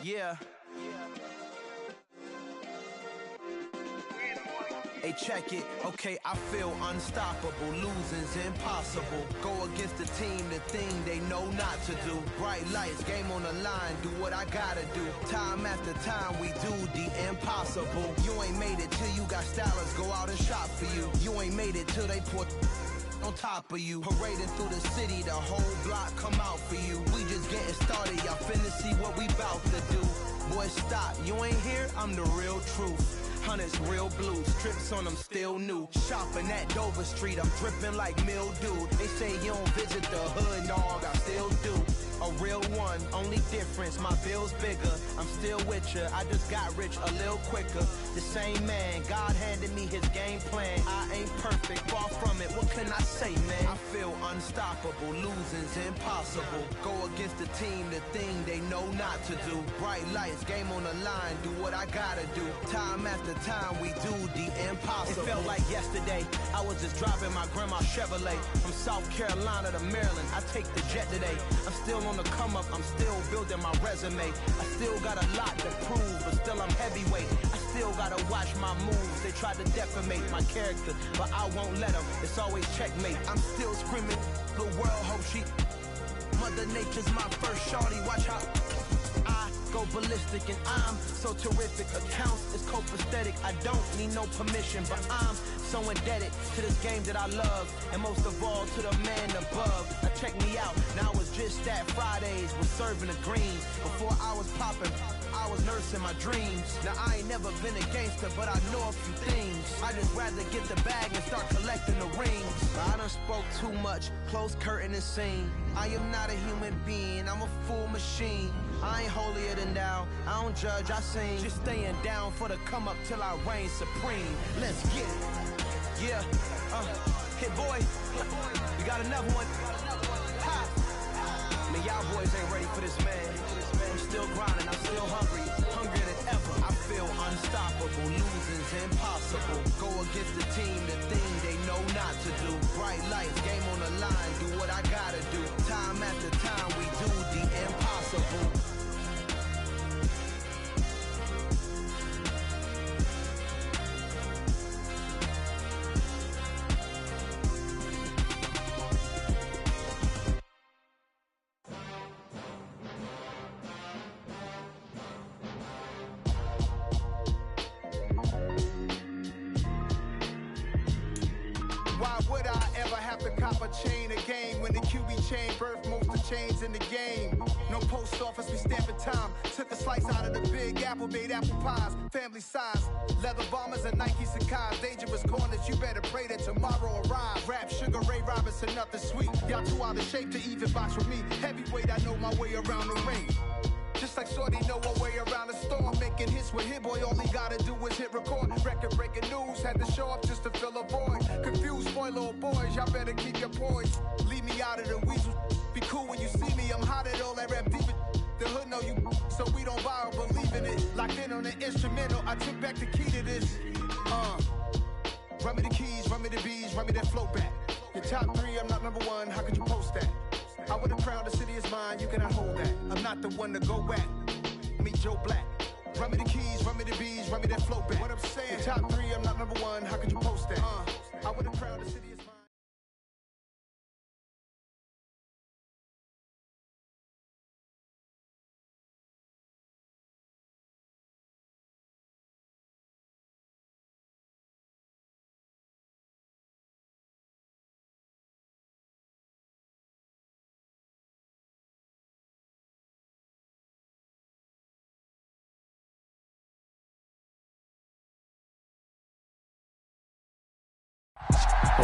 Yeah. Hey, check it. Okay, I feel unstoppable. Losing's impossible. Go against the team, the thing they know not to do. Bright lights, game on the line, do what I gotta do. Time after time, we do the impossible. You ain't made it till you got stylists go out and shop for you. You ain't made it till they put on top of you. Parading through the city, the whole block come out for you. We just getting started, y'all finna see what we bout to do. Boy, stop, you ain't here, I'm the real truth. Hunters, real blues, strips on them still new. Shopping at Dover Street, I'm dripping like mildew. They say you don't visit the hood, dog, I still do. A real one, only difference, my bill's bigger. I'm still with ya, I just got rich a little quicker. The same man, God handed me his game plan. I ain't perfect, far from it, what can I say, man? I feel unstoppable, losing's impossible. Go against the team, the thing they know not to do. Bright lights, game on the line, do what I gotta do. Time after time, we do the impossible. It felt like yesterday, I was just driving my grandma's Chevrolet. From South Carolina to Maryland, I take the jet today. I'm still on the come up, I'm still building my resume. I still got a lot to prove, but still I'm heavyweight. I still gotta watch my moves. They try to defamate my character, but I won't let them. It's always checkmate. I'm still screaming, the world hope she. Mother Nature's my first shorty. Watch how I go ballistic, and I'm so terrific. Accounts is copacetic. I don't need no permission, but I'm so indebted to this game that I love, and most of all to the man above. Now check me out, now it's just that Fridays was serving the greens. Before I was popping, I was nursing my dreams. Now I ain't never been a gangster, but I know a few things. I just rather get the bag and start collecting the rings. I done spoke too much, close curtain and scene. I am not a human being, I'm a full machine. I ain't holier than thou, I don't judge, I sing. Just staying down for the come up till I reign supreme. Let's get it. Yeah, hit boy, we got another one. Ha! Man, y'all boys ain't ready for this, man. I'm still grinding, I'm still hungry, hungrier than ever. I feel unstoppable, losing's impossible. Go against the team, the thing they know not to do. Bright lights, game on the line, do what I gotta do. Time after time, we do the impossible. Cop a chain a game when the QB chain birthed most of chains in the game. No post office, we stamping time. Took a slice out of the big apple, made apple pies, family size. Leather bombers and Nike Sacai's. Dangerous corners, you better pray that tomorrow arrives. Rap, Sugar Ray Robinson, nothing sweet. Y'all too out of shape to even box with me. Heavyweight, I know my way around the ring. Just like Shorty know her way around the storm. Making hits with Hit Boy, all he gotta do is hit record. Record breaking news, had to show up just to fill a void. Confused boy, little boys, y'all better keep your poise. Leave me out of the weasel. Be cool when you see me, I'm hot at all that rap deep. The hood know you, so we don't buy or believe in it. Locked in on the instrumental, I took back the key to this. Run me the keys, run me the bees, run me that flow back. Your top three, I'm not number one, how could you post that? I would have crowned the city is mine, you cannot hold that. I'm not the one to go at. Meet Joe Black. Run me the keys, run me the bees, run me that flow back. What I'm saying, your top three, I'm not number one, how could you post that? I would have crowned the city is mine.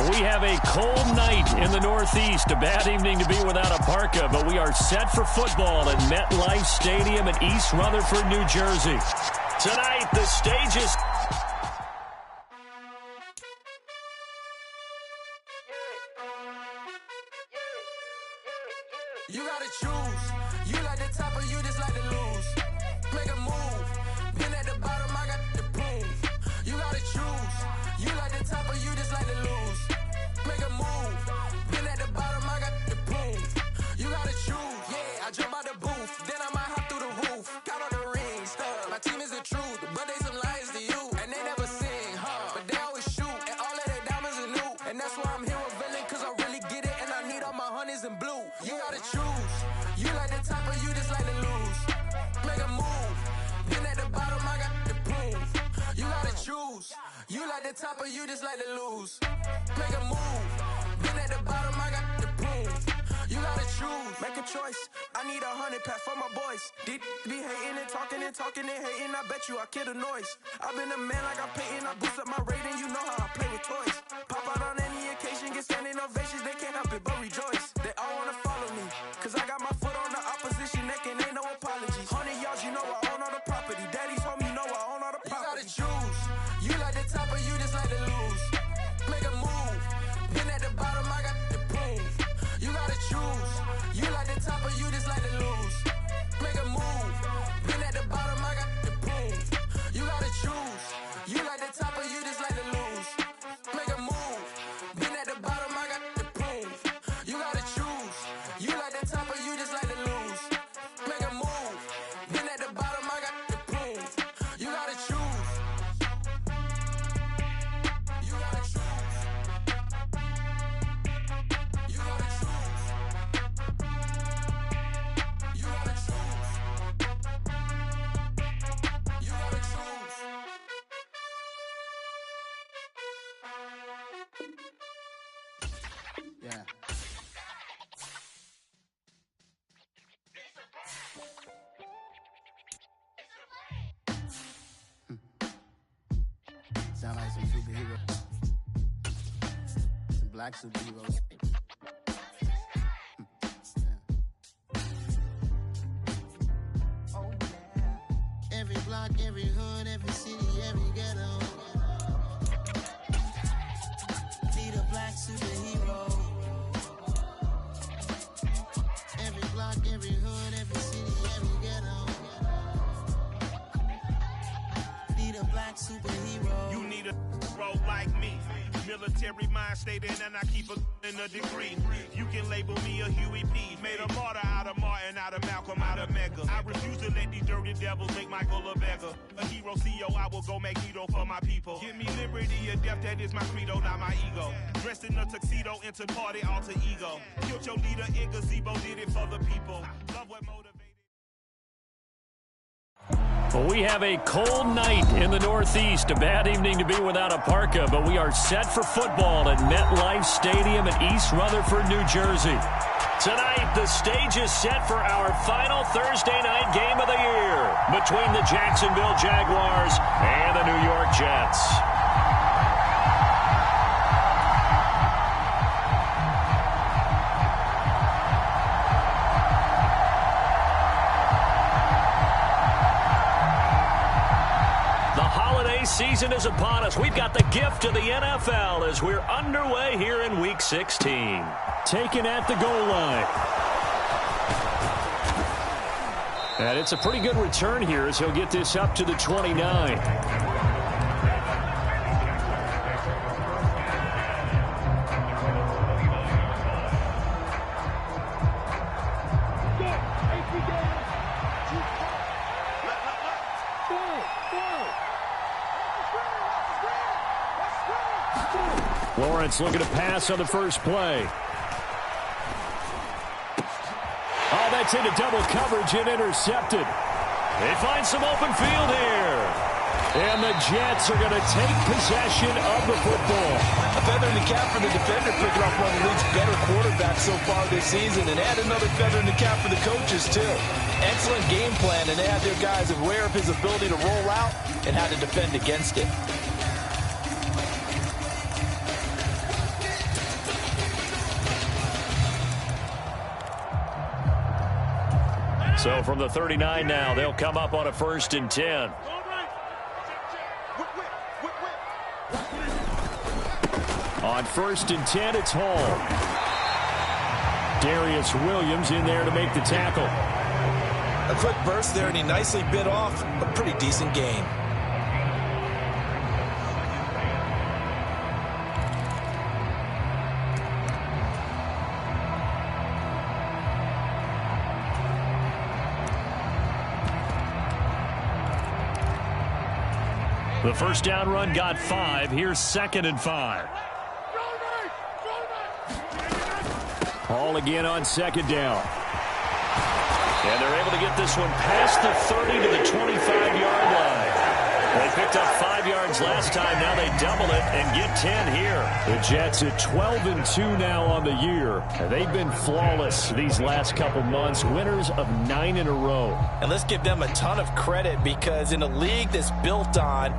We have a cold night in the Northeast. A bad evening to be without a parka, but we are set for football at MetLife Stadium in East Rutherford, New Jersey. Tonight, the stage is... You gotta choose. You like the top or you just like to lose. Make a move. Pin at the bottom, I got the prove. You gotta choose. You like the top or you just like to lose. Make a move. Pin at the bottom, I got the prove. You gotta choose. Yeah, I jump out the booth, then I might hop through the roof. like the top or you just like to lose? Make a move. Been at the bottom, I got the boom. You gotta choose. Make a choice. I need 100 pack for my boys. Deep be hating and talking and hating. I bet you I kill the noise. I've been a man like I'm Peyton. I boost up my rating. You know how I play with toys. Pop out on any occasion, get standing ovations. They can't help it but rejoice. They all wanna follow me, cause I got my foot on the opposition neck and ain't no apologies. 100 yards, you know I own all the property. Daddy's home, you know I own all the property. You gotta choose. You like the top or you just like to lose? Make a move. Been at the bottom, I got the boom. You gotta choose. You like the top or you just like to lose? Make a move. Been at the bottom, I got the boom. You gotta choose. You like the top or you just like to lose? Make a move. Been at the bottom, I got the boom. You gotta choose. You like the top or you just like to lose? Make a move. Been at the bottom, I got the boom. You gotta choose. You gotta choose. You gotta choose. You gotta choose. You gotta choose. Yeah. Sound like some superheroes. Some black superheroes. Oh, yeah. Every block, every hood, every city, every ghetto. Need a black superhero. Every block, every hood, every city, every ghetto. Need a black superhero. You need a role like me. Military mind stated, and I keep a degree. You can label me a Huey P. Made a martyr out of Martin, out of Malcolm, out of Mega. I refuse to let these dirty devils make Michael a beggar. A hero CEO, I will go make hero for my people. Give me liberty or death, that is my credo, not my ego. Dressed in a tuxedo, into party, alter ego. Killed your leader in gazebo, did it for the people. Love what motivated. Well, we have a cold night in the Northeast. A bad evening to be without a parka, but we are set for football at MetLife Stadium in East Rutherford, New Jersey. Tonight, the stage is set for our final Thursday night game of the year between the Jacksonville Jaguars and the New York Jets. Season is upon us. We've got the gift of the NFL as we're underway here in Week 16. Taken at the goal line. And it's a pretty good return here as he'll get this up to the 29. Lawrence looking to pass on the first play. Oh, that's into double coverage and intercepted. They find some open field here. And the Jets are going to take possession of the football. A feather in the cap for the defender, picking off one of the league's better quarterbacks so far this season. And add another feather in the cap for the coaches, too. Excellent game plan, and they had their guys aware of his ability to roll out and how to defend against it. So from the 39 now, they'll come up on a 1st and 10. On 1st and 10, it's Hall. Darius Williams in there to make the tackle. A quick burst there, and he nicely bit off a pretty decent gain. The first down run got 5. Here's 2nd and 5. Hall again on 2nd down. And they're able to get this one past the 30 to the 25-yard line. They picked up 5 yards last time. Now they double it and get 10 here. The Jets at 12-2 now on the year. And they've been flawless these last couple months. Winners of 9 in a row. And let's give them a ton of credit, because in a league that's built on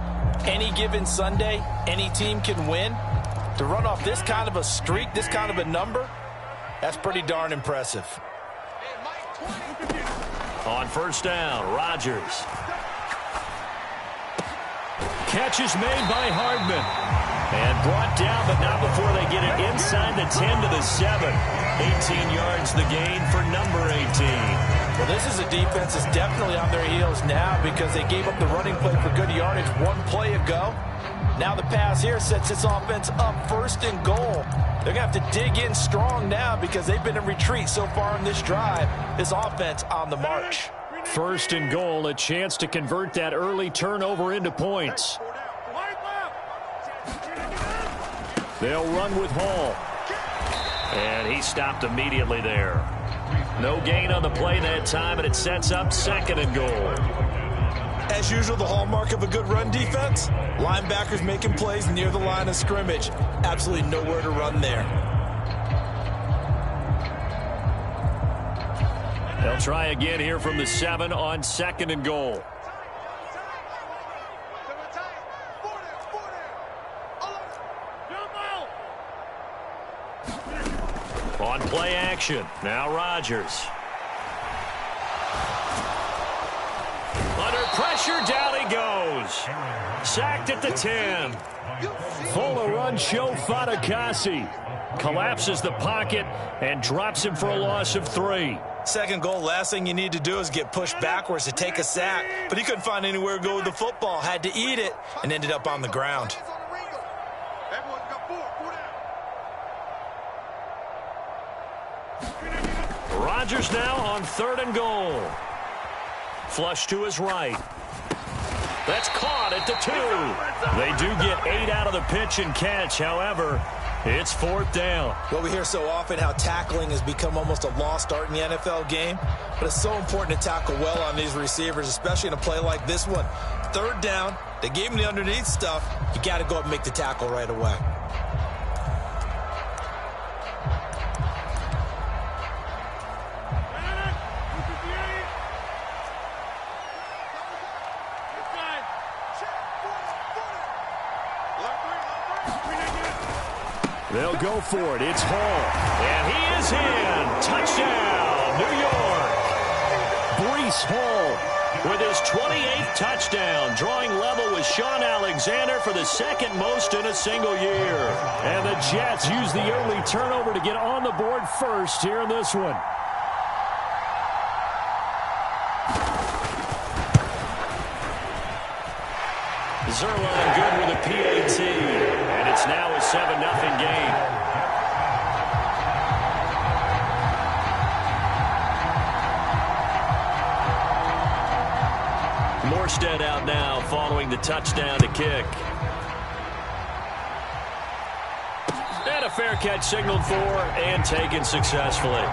any given Sunday, any team can win. To run off this kind of a streak, this kind of a number, that's pretty darn impressive. On first down, Rodgers. Catch is made by Hardman. And brought down, but not before they get it inside the 10 to the 7. 18 yards the gain for number 18. Well, this is a defense that's definitely on their heels now, because they gave up the running play for good yardage one play ago. Now the pass here sets this offense up 1st and goal. They're going to have to dig in strong now, because they've been in retreat so far in this drive. This offense on the march. 1st and goal, a chance to convert that early turnover into points. They'll run with Hall. And he stopped immediately there. No gain on the play that time, and it sets up 2nd and goal. As usual, the hallmark of a good run defense, linebackers making plays near the line of scrimmage. Absolutely nowhere to run there. They'll try again here from the 7 on 2nd and goal. On play action, now Rodgers. Under pressure, down he goes. Sacked at the 10. Full run, show Fatukasi. Collapses the pocket and drops him for a loss of 3. 2nd goal, last thing you need to do is get pushed backwards to take a sack. But he couldn't find anywhere to go with the football. Had to eat it and ended up on the ground. Rodgers now on 3rd and goal. Flush to his right. That's caught at the 2. They do get 8 out of the pitch and catch. However, it's 4th down. Well, we hear so often how tackling has become almost a lost art in the NFL game. But it's so important to tackle well on these receivers, especially in a play like this one. 3rd down, they gave him the underneath stuff. You got to go up and make the tackle right away. They'll go for it. It's Hall. And he is in. Touchdown, New York. Breece Hall with his 28th touchdown, drawing level with Sean Alexander for the 2nd most in a single year. And the Jets use the early turnover to get on the board first here in this one. Zerline good with a PAT. And it's now a 7-0 game. Morstead out now following the touchdown to kick. And a fair catch signaled for and taken successfully.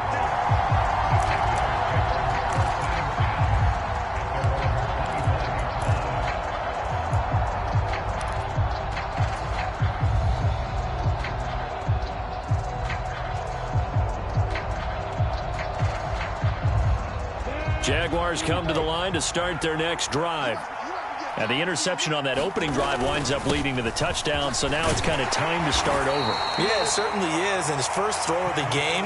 Jaguars come to the line to start their next drive. And the interception on that opening drive winds up leading to the touchdown, so now it's kind of time to start over. Yeah, it certainly is, and his first throw of the game.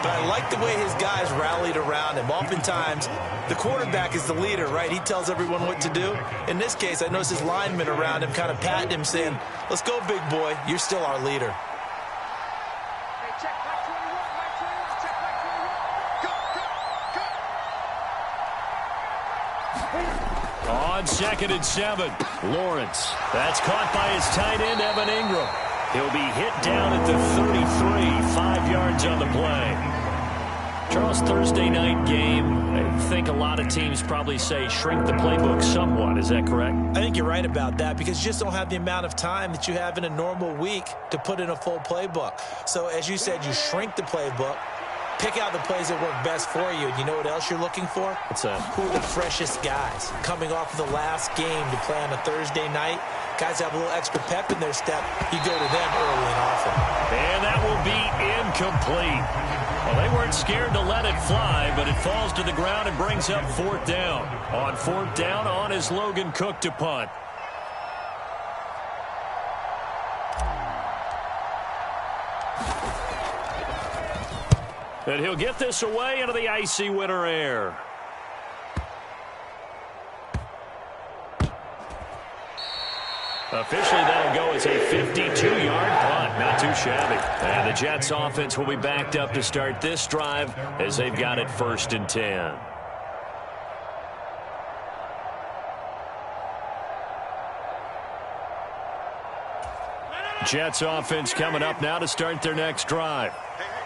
But I like the way his guys rallied around him. Oftentimes, the quarterback is the leader, right? He tells everyone what to do. In this case, I noticed his linemen around him kind of patting him, saying, "Let's go, big boy. You're still our leader." On 2nd and 7, Lawrence. That's caught by his tight end, Evan Ingram. He'll be hit down at the 33, 5 yards on the play. Charles, Thursday night game, I think a lot of teams probably say shrink the playbook somewhat. Is that correct? I think you're right about that, because you just don't have the amount of time that you have in a normal week to put in a full playbook. So as you said, you shrink the playbook. Pick out the plays that work best for you. You know what else you're looking for? Who are the freshest guys coming off of the last game to play on a Thursday night? Guys have a little extra pep in their step. You go to them early and often. And that will be incomplete. Well, they weren't scared to let it fly, but it falls to the ground and brings up 4th down. On 4th down, on is Logan Cook to punt. And he'll get this away into the icy winter air. Officially, that'll go as a 52-yard punt. Not too shabby. And the Jets offense will be backed up to start this drive as they've got it 1st and 10. Jets offense coming up now to start their next drive.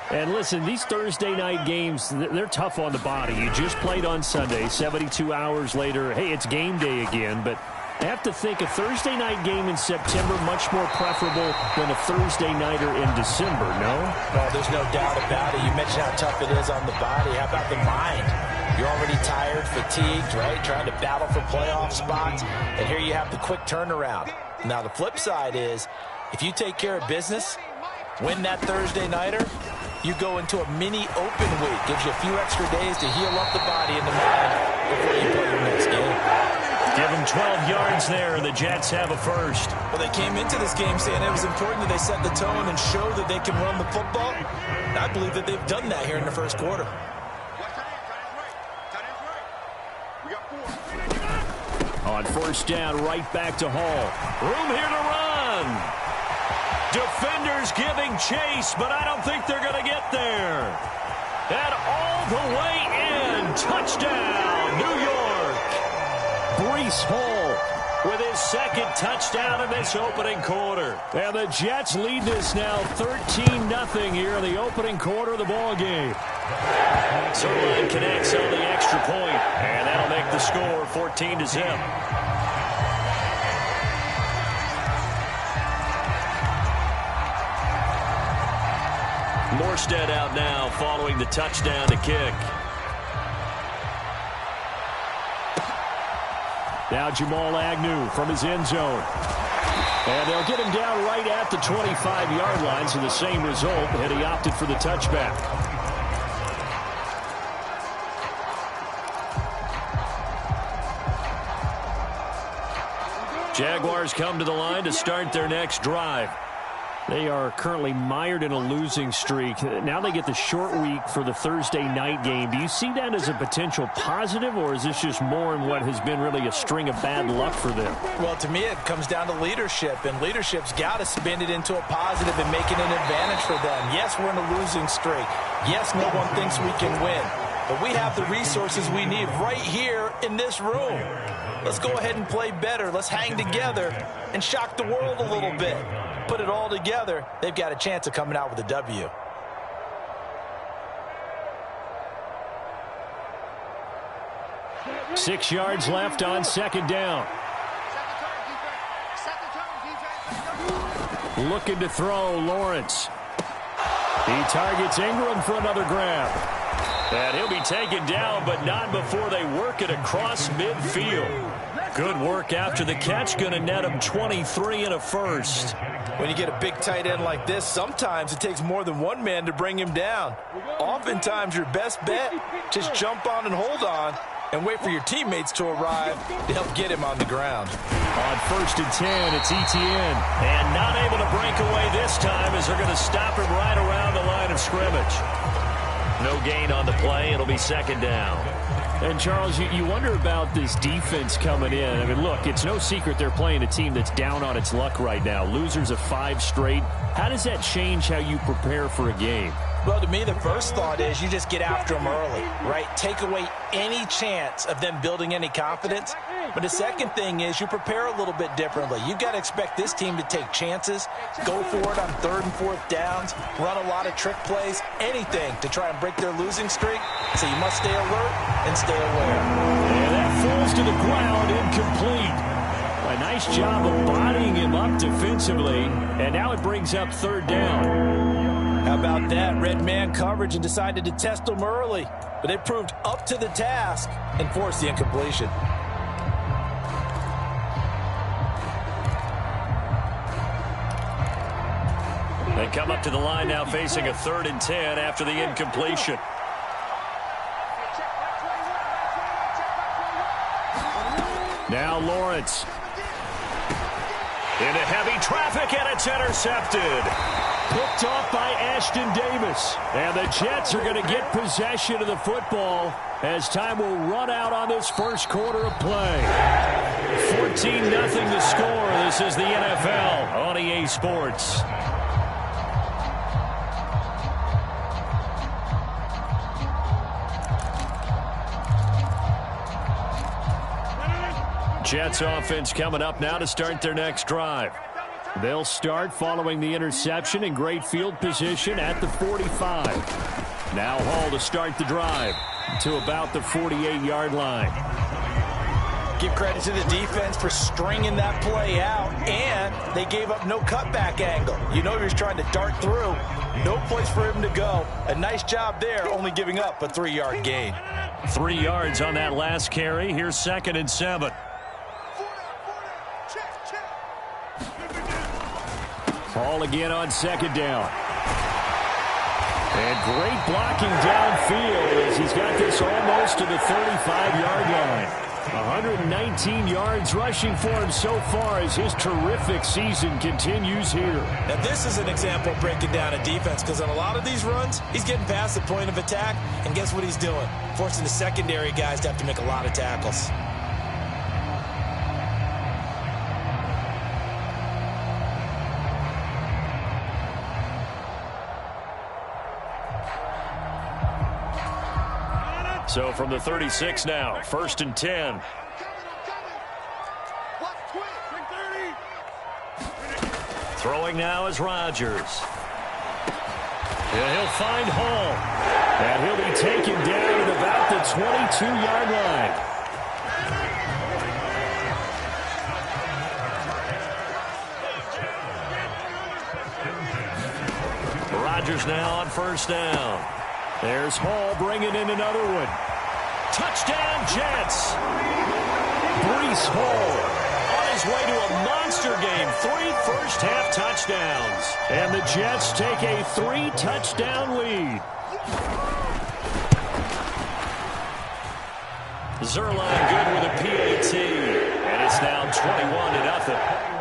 And listen, these Thursday night games, they're tough on the body. You just played on Sunday, 72 hours later. Hey, it's game day again, but I have to think a Thursday night game in September much more preferable than a Thursday nighter in December, no? No, there's no doubt about it. You mentioned how tough it is on the body. How about the mind? You're already tired, fatigued, right? Trying to battle for playoff spots. And here you have the quick turnaround. Now, the flip side is, if you take care of business, win that Thursday nighter, you go into a mini open week. Gives you a few extra days to heal up the body and the mind before you play your next game. Give them 12 yards there, and the Jets have a first. Well, they came into this game saying it was important that they set the tone and show that they can run the football. And I believe that they've done that here in the first quarter. On 1st down, right back to Hall. Room here to run. Defenders giving chase, but I don't think they're going to get there. And all the way in. Touchdown, New York. Breece Hall with his 2nd touchdown in this opening quarter. And the Jets lead this now 13-0 here in the opening quarter of the ball game. Zerline connects on the extra point, and that'll make the score 14-0. Morstead out now following the touchdown to kick. Now Jamal Agnew from his end zone. And they'll get him down right at the 25-yard line, so the same result, and he opted for the touchback. Jaguars come to the line to start their next drive. They are currently mired in a losing streak. Now they get the short week for the Thursday night game. Do you see that as a potential positive, or is this just more in what has been really a string of bad luck for them? Well, to me, it comes down to leadership, and leadership's got to spin it into a positive and make it an advantage for them. Yes, we're in a losing streak. Yes, no one thinks we can win. But we have the resources we need right here in this room. Let's go ahead and play better. Let's hang together and shock the world a little bit. Put it all together, they've got a chance of coming out with a W. Six yards left on 2nd down. Looking to throw, Lawrence. He targets Ingram for another grab. And he'll be taken down, but not before they work it across midfield. Good work after the catch. Going to net him 23 and a first. When you get a big tight end like this, sometimes it takes more than one man to bring him down. Oftentimes, your best bet, just jump on and hold on and wait for your teammates to arrive to help get him on the ground. On 1st and 10, it's Etienne. And not able to break away this time as they're going to stop him right around the line of scrimmage. No gain on the play. It'll be 2nd down. And, Charles, you wonder about this defense coming in. I mean, look, it's no secret they're playing a team that's down on its luck right now. Losers of 5 straight. How does that change how you prepare for a game? Well, to me, the first thought is you just get after them early, right? Take away any chance of them building any confidence. But the second thing is you prepare a little bit differently. You've got to expect this team to take chances, go for it on 3rd and 4th downs, run a lot of trick plays, anything to try and break their losing streak. So you must stay alert and stay aware. And that falls to the ground, incomplete. A nice job of bodying him up defensively. And now it brings up 3rd down. How about that? Red man coverage and decided to test them early. But they proved up to the task and forced the incompletion. They come up to the line now facing a 3rd and 10 after the incompletion. Now Lawrence. Into heavy traffic, and it's intercepted. Picked off by Ashton Davis. And the Jets are going to get possession of the football as time will run out on this first quarter of play. 14-0 the score. This is the NFL on EA Sports. Jets offense coming up now to start their next drive. They'll start following the interception in great field position at the 45. Now Hall to start the drive to about the 48-yard line. Give credit to the defense for stringing that play out, and they gave up no cutback angle. You know he was trying to dart through. No place for him to go. A nice job there, only giving up a 3-yard gain. 3 yards on that last carry. Here's 2nd and 7. Hall again on 2nd down. And great blocking downfield as he's got this almost to the 35-yard line. 119 yards rushing for him so far as his terrific season continues here. Now this is an example of breaking down a defense, because on a lot of these runs, he's getting past the point of attack, and guess what he's doing? Forcing the secondary guys to have to make a lot of tackles. So from the 36 now, 1st and 10. Throwing now is Rodgers. And he'll find Hall. And he'll be taken down at about the 22-yard line. Rodgers now on 1st down. There's Hall bringing in another one. Touchdown, Jets. Breece Hall on his way to a monster game. 3 first-half touchdowns. And the Jets take a 3-touchdown lead. Zerline good with a PAT. And it's now 21-0.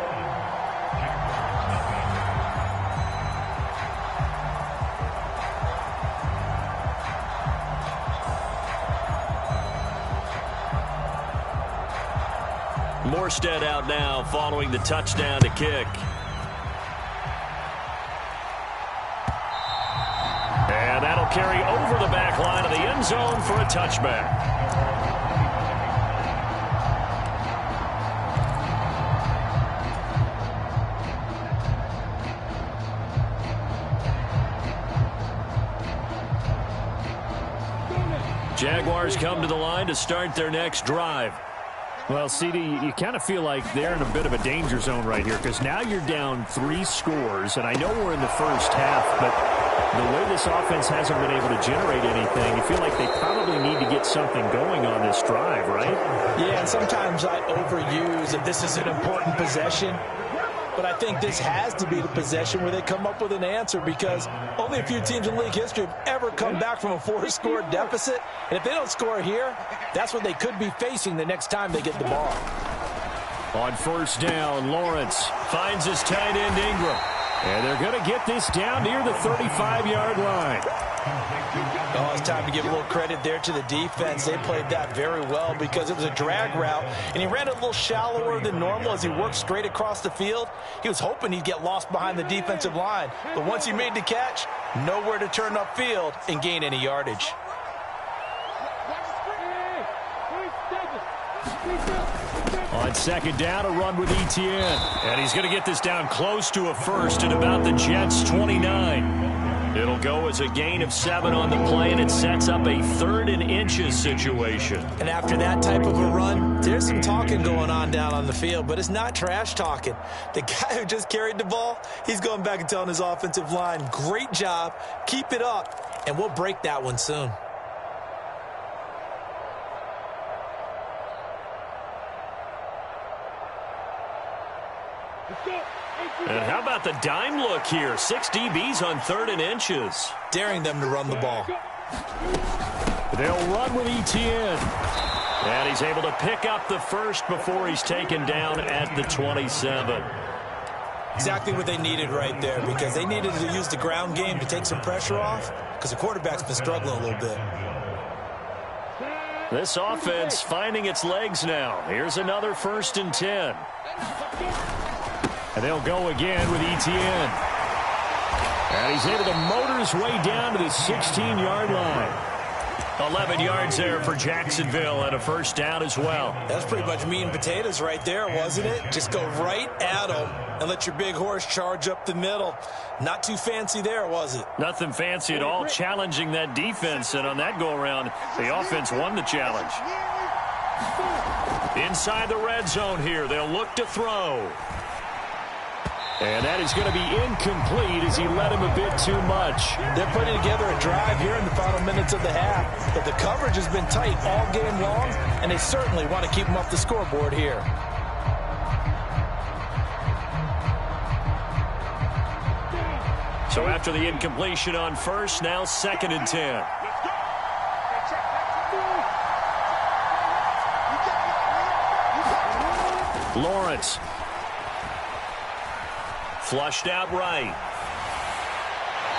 Morstead out now following the touchdown to kick. And that'll carry over the back line of the end zone for a touchback. Jaguars come to the line to start their next drive. Well, CD, you kind of feel like they're in a bit of a danger zone right here, because now you're down 3 scores, and I know we're in the first half, but the way this offense hasn't been able to generate anything, you feel like they probably need to get something going on this drive, right? Yeah, and sometimes I overuse that this is an important possession, but I think this has to be the possession where they come up with an answer, because only a few teams in league history have ever come back from a 4-score deficit. And if they don't score here, that's what they could be facing the next time they get the ball. On 1st down, Lawrence finds his tight end Ingram. And they're going to get this down near the 35-yard line. Oh, it's time to give a little credit there to the defense. They played that very well because it was a drag route, and he ran a little shallower than normal as he worked straight across the field. He was hoping he'd get lost behind the defensive line, but once he made the catch, nowhere to turn upfield and gain any yardage. On 2nd down, a run with Etienne. And he's going to get this down close to a first at about the Jets' 29. It'll go as a gain of 7 on the play, and it sets up a 3rd and inches situation. And after that type of a run, there's some talking going on down on the field, but it's not trash talking. The guy who just carried the ball, he's going back and telling his offensive line, great job, keep it up, and we'll break that one soon. And how about the dime look here? 6 DBs on 3rd and inches. Daring them to run the ball. They'll run with Etienne. And he's able to pick up the first before he's taken down at the 27. Exactly what they needed right there, because they needed to use the ground game to take some pressure off, because the quarterback's been struggling a little bit. This offense finding its legs now. Here's another 1st and 10. And they'll go again with Etienne. And he's able to motor his way down to the 16-yard line. 11 yards there for Jacksonville and a 1st down as well. That's pretty much meat and potatoes right there, wasn't it? Just go right at them and let your big horse charge up the middle. Not too fancy there, was it? Nothing fancy at all, challenging that defense. And on that go-around, the offense won the challenge. Inside the red zone here, they'll look to throw. And that is going to be incomplete as he led him a bit too much. They're putting together a drive here in the final minutes of the half. But the coverage has been tight all game long, and they certainly want to keep them off the scoreboard here. So after the incompletion on 1st, now 2nd and 10. Lawrence. Flushed out right.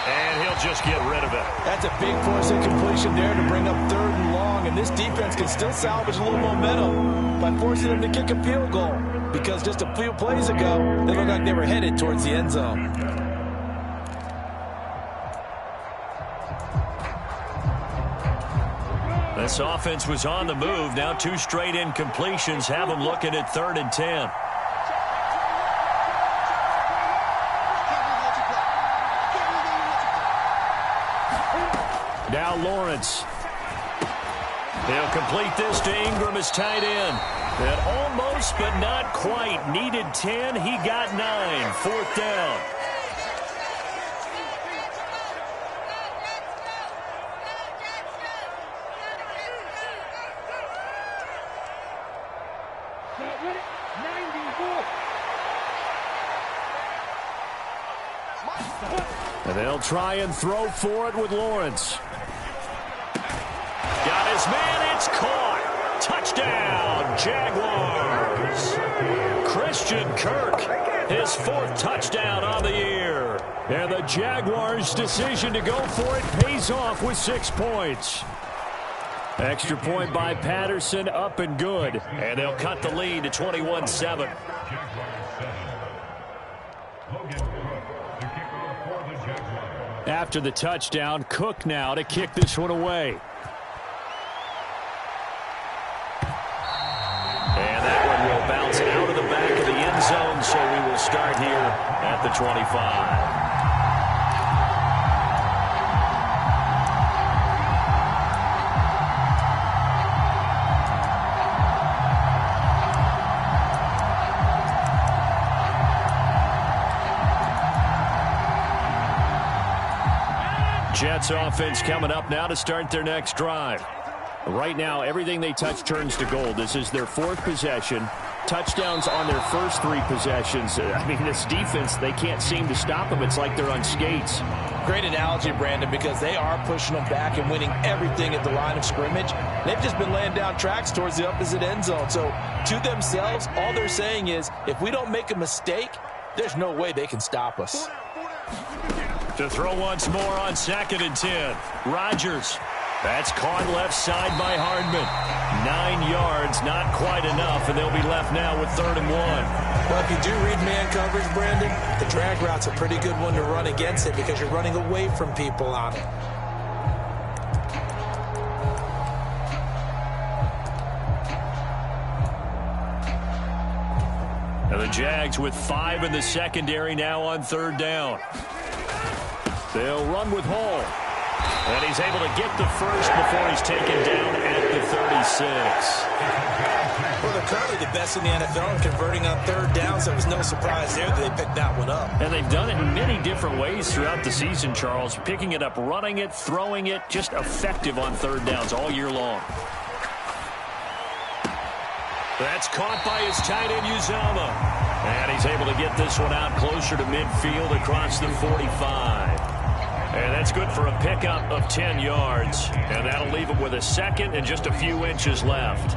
And he'll just get rid of it. That's a big force incompletion there to bring up 3rd and long. And this defense can still salvage a little momentum by forcing them to kick a field goal. Because just a few plays ago, they looked like they were headed towards the end zone. This offense was on the move. Now 2 straight incompletions have them looking at 3rd and 10. Now Lawrence. They'll complete this to Ingram as tight end. And almost, but not quite. Needed 10. He got 9. 4th down. And they'll try and throw for it with Lawrence. Got his man, it's caught. Touchdown, Jaguars. Christian Kirk, his 4th touchdown on the year. And the Jaguars' decision to go for it pays off with 6 points. Extra point by Patterson, up and good. And they'll cut the lead to 21-7. After the touchdown, Cook now to kick this one away. And that one will bounce out of the back of the end zone, so we will start here at the 25. Jets offense coming up now to start their next drive. Right now, everything they touch turns to gold. This is their 4th possession. Touchdowns on their first 3 possessions. I mean, this defense, they can't seem to stop them. It's like they're on skates. Great analogy, Brandon, because they are pushing them back and winning everything at the line of scrimmage. They've just been laying down tracks towards the opposite end zone. So, to themselves, all they're saying is, if we don't make a mistake, there's no way they can stop us. To throw once more on 2nd and 10. Rodgers. That's caught left side by Hardman. 9 yards, not quite enough, and they'll be left now with 3rd and 1. Well, if you do read man coverage, Brandon, the drag route's a pretty good one to run against it because you're running away from people on it. And the Jags with 5 in the secondary now on 3rd down. They'll run with Hall. And he's able to get the first before he's taken down at the 36. Well, they're currently the best in the NFL in converting on third downs. There was no surprise there that they picked that one up. And they've done it in many different ways throughout the season, Charles. Picking it up, running it, throwing it, just effective on third downs all year long. That's caught by his tight end, Uzomah. And he's able to get this one out closer to midfield across the 45. And that's good for a pickup of 10 yards. And that'll leave him with a second and just a few inches left.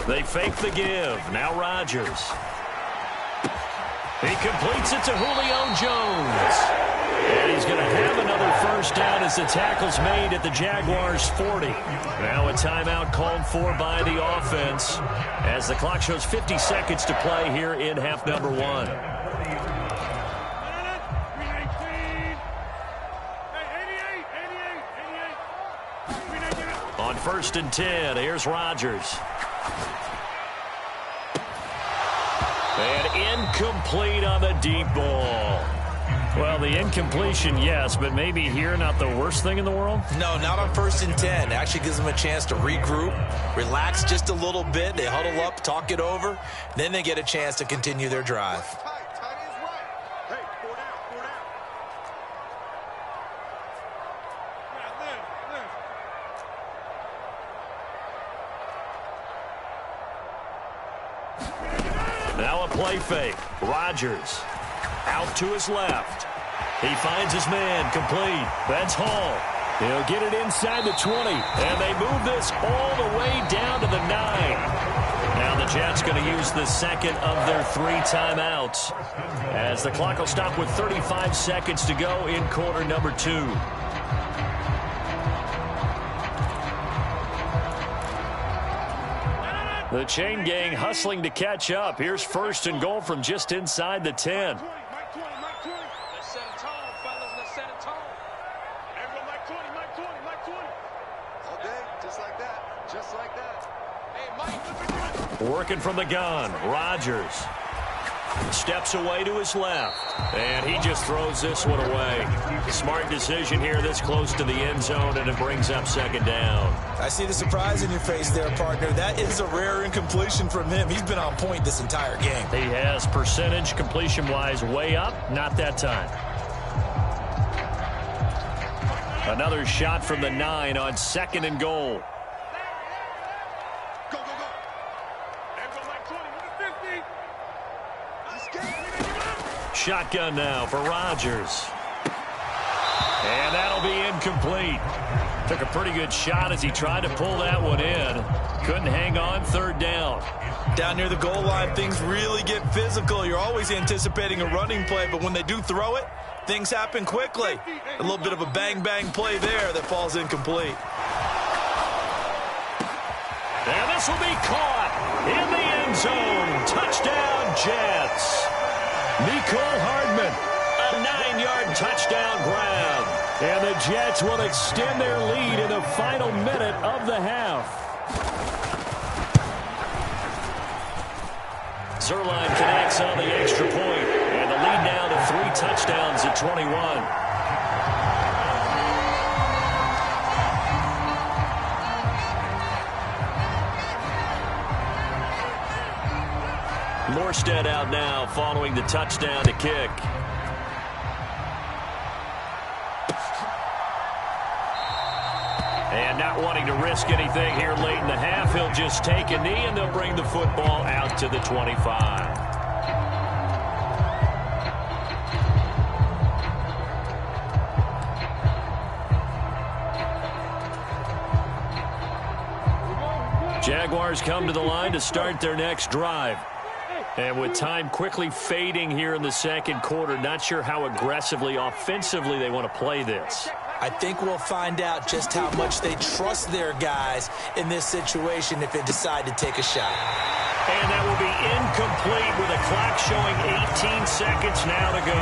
They fake the give. Now Rodgers. He completes it to Julio Jones. And he's going to have another first down as the tackle's made at the Jaguars' 40. Now a timeout called for by the offense as the clock shows 50 seconds to play here in half number 1. On 1st and 10, here's Rodgers. And incomplete on the deep ball. Well, the incompletion, yes, but maybe here not the worst thing in the world? No, not on 1st and 10. It actually gives them a chance to regroup, relax just a little bit. They huddle up, talk it over. Then they get a chance to continue their drive. Now a play fake. Rodgers out to his left. He finds his man complete. That's Hall. He'll get it inside the 20. And they move this all the way down to the 9. Now the Jets going to use the second of their 3 timeouts as the clock will stop with 35 seconds to go in quarter number 2. The chain gang hustling to catch up. Here's 1st and goal from just inside the 10. Working from the gun, Rodgers steps away to his left, and he just throws this one away. Smart decision here this close to the end zone, and it brings up 2nd down. I see the surprise in your face there, partner. That is a rare incompletion from him. He's been on point this entire game. He has percentage completion-wise way up, not that time. Another shot from the 9 on 2nd and goal. Shotgun now for Rodgers. And that'll be incomplete. Took a pretty good shot as he tried to pull that one in. Couldn't hang on, 3rd down. Down near the goal line, things really get physical. You're always anticipating a running play, but when they do throw it, things happen quickly. A little bit of a bang-bang play there that falls incomplete. And this will be caught in the end zone. Touchdown, Jets. Nicole Hardman, a 9-yard touchdown grab. And the Jets will extend their lead in the final minute of the half. Zerline connects on the extra point, and the lead now to 3 touchdowns at 21. Morstead out now following the touchdown to kick. And not wanting to risk anything here late in the half, he'll just take a knee and they'll bring the football out to the 25. Jaguars come to the line to start their next drive. And with time quickly fading here in the 2nd quarter, not sure how aggressively, offensively they want to play this. I think we'll find out just how much they trust their guys in this situation if they decide to take a shot. And that will be incomplete with a clock showing 18 seconds now to go.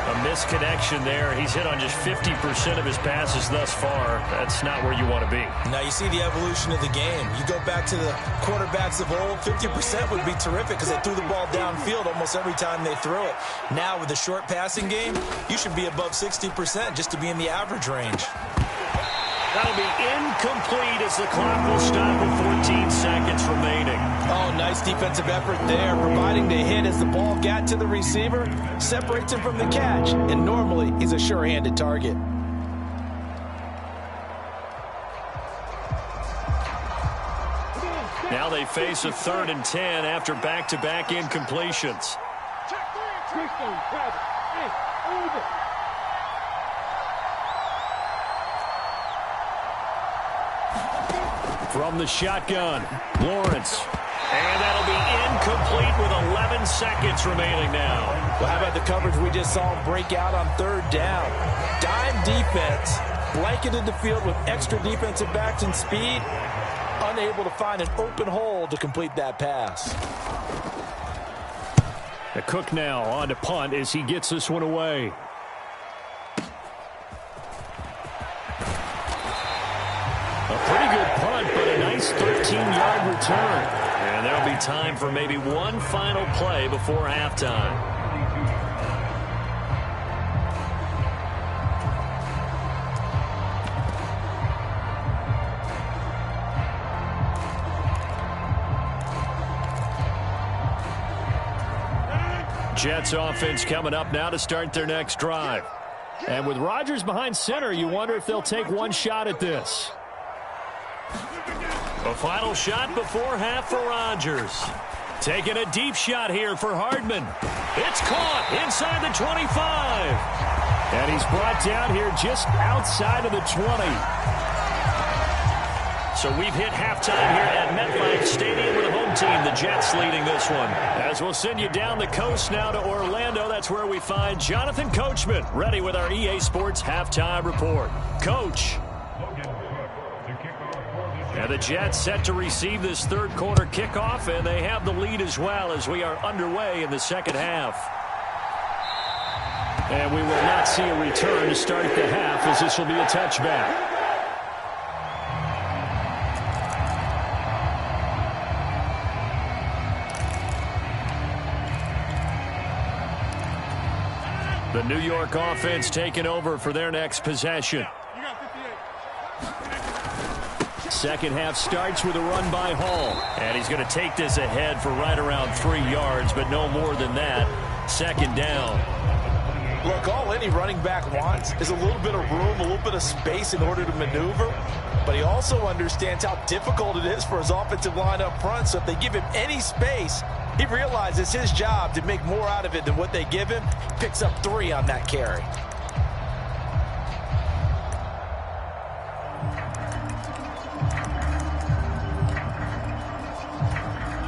A misconnection there. He's hit on just 50% of his passes thus far. That's not where you want to be. Now you see the evolution of the game. You go back to the quarterbacks of old, 50% would be terrific because they threw the ball downfield almost every time they threw it. Now with the short passing game, you should be above 60% just to be in the average range. That'll be incomplete as the clock will stop with 14 seconds remaining. Oh, nice defensive effort there, providing the hit as the ball got to the receiver, separates him from the catch, and normally he's a sure-handed target. Now they face a 3rd and 10 after back-to-back incompletions. From the shotgun, Lawrence. And that'll be incomplete with 11 seconds remaining now. Well, how about the coverage we just saw him break out on 3rd down? Dime defense, blanketed the field with extra defensive backs and speed, unable to find an open hole to complete that pass. The Cook now on to punt as he gets this one away. A pretty good punt, but a nice 13-yard return. And there'll be time for maybe one final play before halftime. Jets offense coming up now to start their next drive. And with Rodgers behind center, you wonder if they'll take one shot at this. A final shot before half for Rodgers. Taking a deep shot here for Hardman. It's caught inside the 25. And he's brought down here just outside of the 20. So we've hit halftime here at MetLife Stadium with a home team, the Jets, leading this one. As we'll send you down the coast now to Orlando, that's where we find Jonathan Coachman, ready with our EA Sports halftime report. Coach. And the Jets set to receive this third quarter kickoff, and they have the lead as well as we are underway in the second half. And we will not see a return to start the half, as this will be a touchback. The New York offense taking over for their next possession. Second half starts with a run by Hall. And he's going to take this ahead for right around 3 yards, but no more than that. Second down. Look, all any running back wants is a little bit of room, a little bit of space in order to maneuver. But he also understands how difficult it is for his offensive line up front. So if they give him any space, he realizes his job to make more out of it than what they give him. Picks up 3 on that carry.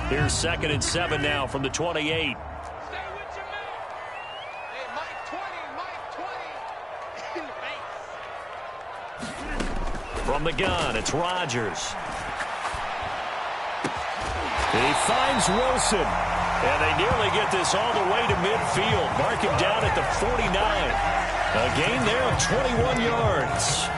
Here's 2nd and 7 now from the 28. From the gun, it's Rodgers. He finds Wilson. And they nearly get this all the way to midfield. Mark him down at the 49. A gain there of 21 yards.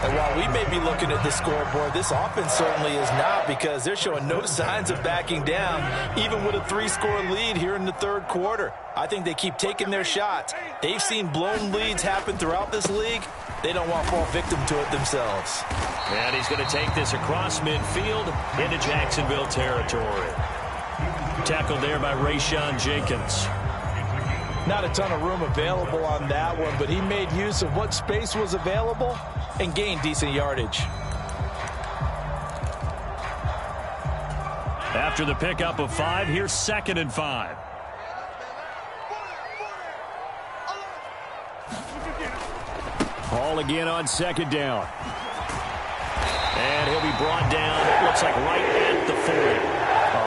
And while we may be looking at the scoreboard, this offense certainly is not, because they're showing no signs of backing down, even with a 3-score lead here in the third quarter. I think they keep taking their shots. They've seen blown leads happen throughout this league. They don't want to fall victim to it themselves. And he's going to take this across midfield into Jacksonville territory. Tackled there by Rayshon Jenkins. Not a ton of room available on that one, but he made use of what space was available and gained decent yardage. After the pickup of 5, here's 2nd and 5. Hall again on 2nd down. And he'll be brought down, it looks like right at the 40.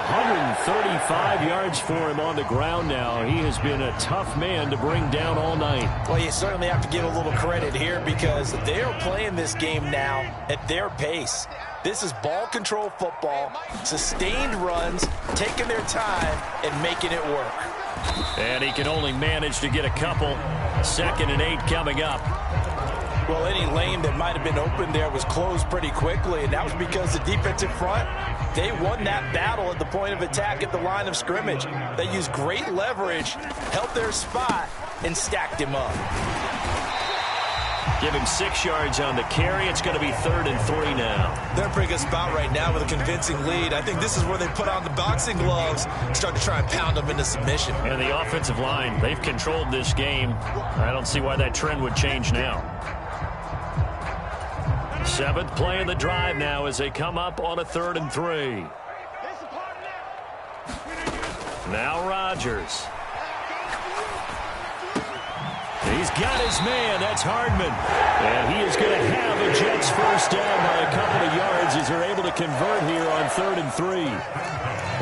135 yards for him on the ground now. He has been a tough man to bring down all night. Well, you certainly have to give a little credit here, because they are playing this game now at their pace. This is ball control football, sustained runs, taking their time, and making it work. And he can only manage to get a couple. 2nd and 8 coming up. Well, any lane that might have been open there was closed pretty quickly, and that was because the defensive front, they won that battle at the point of attack at the line of scrimmage. They used great leverage, held their spot, and stacked him up. Give him 6 yards on the carry. It's going to be 3rd and 3 now. They're in a pretty good spot right now with a convincing lead. I think this is where they put on the boxing gloves, start to try and pound them into submission. And the offensive line, they've controlled this game. I don't see why that trend would change now. 7th play of the drive now as they come up on a 3rd and 3. Now Rodgers. He's got his man. That's Hardman. And he is going to have a Jets first down by a couple of yards as they're able to convert here on 3rd and 3.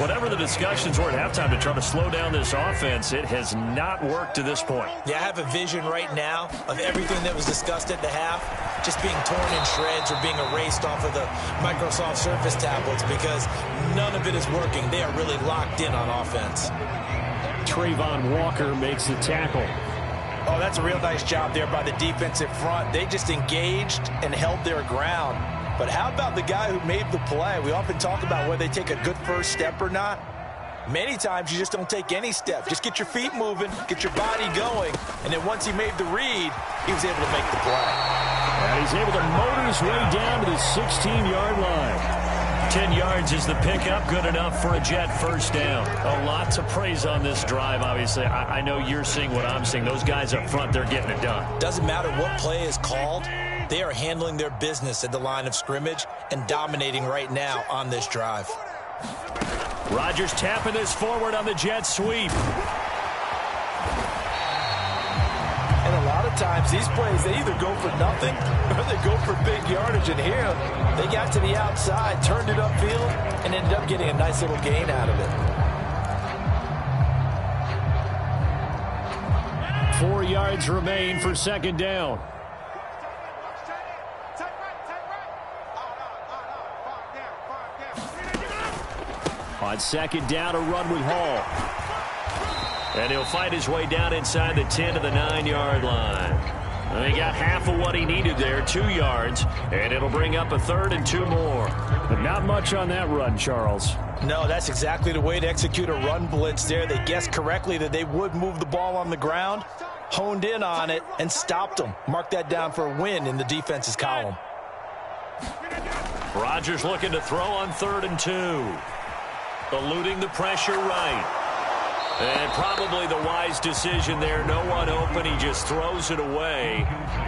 Whatever the discussions were at halftime to try to slow down this offense, it has not worked to this point. Yeah, I have a vision right now of everything that was discussed at the half just being torn in shreds or being erased off of the Microsoft Surface tablets because none of it is working. They are really locked in on offense. Trayvon Walker makes the tackle. Oh, that's a real nice job there by the defensive front. They just engaged and held their ground. But how about the guy who made the play? We often talk about whether they take a good first step or not. Many times you just don't take any step. Just get your feet moving, get your body going, and then once he made the read, he was able to make the play. And he's able to motor his way down to the 16-yard line. 10 yards is the pickup, good enough for a Jet first down. A lot to praise on this drive, obviously. I know you're seeing what I'm seeing. Those guys up front, they're getting it done. Doesn't matter what play is called. They are handling their business at the line of scrimmage and dominating right now on this drive. Rodgers tapping this forward on the jet sweep. And a lot of times these plays, they either go for nothing or they go for big yardage. And here, they got to the outside, turned it upfield, and ended up getting a nice little gain out of it. 4 yards remain for second down. On second down, a run with Hall. And he'll fight his way down inside the 10 to the 9-yard line. And he got half of what he needed there, 2 yards, and it'll bring up a 3rd and 2 more. But not much on that run, Charles. No, that's exactly the way to execute a run blitz there. They guessed correctly that they would move the ball on the ground, honed in on it, and stopped them. Mark that down for a win in the defense's column. Rodgers looking to throw on 3rd and 2. Eluding the pressure right. And probably the wise decision there. No one open. He just throws it away.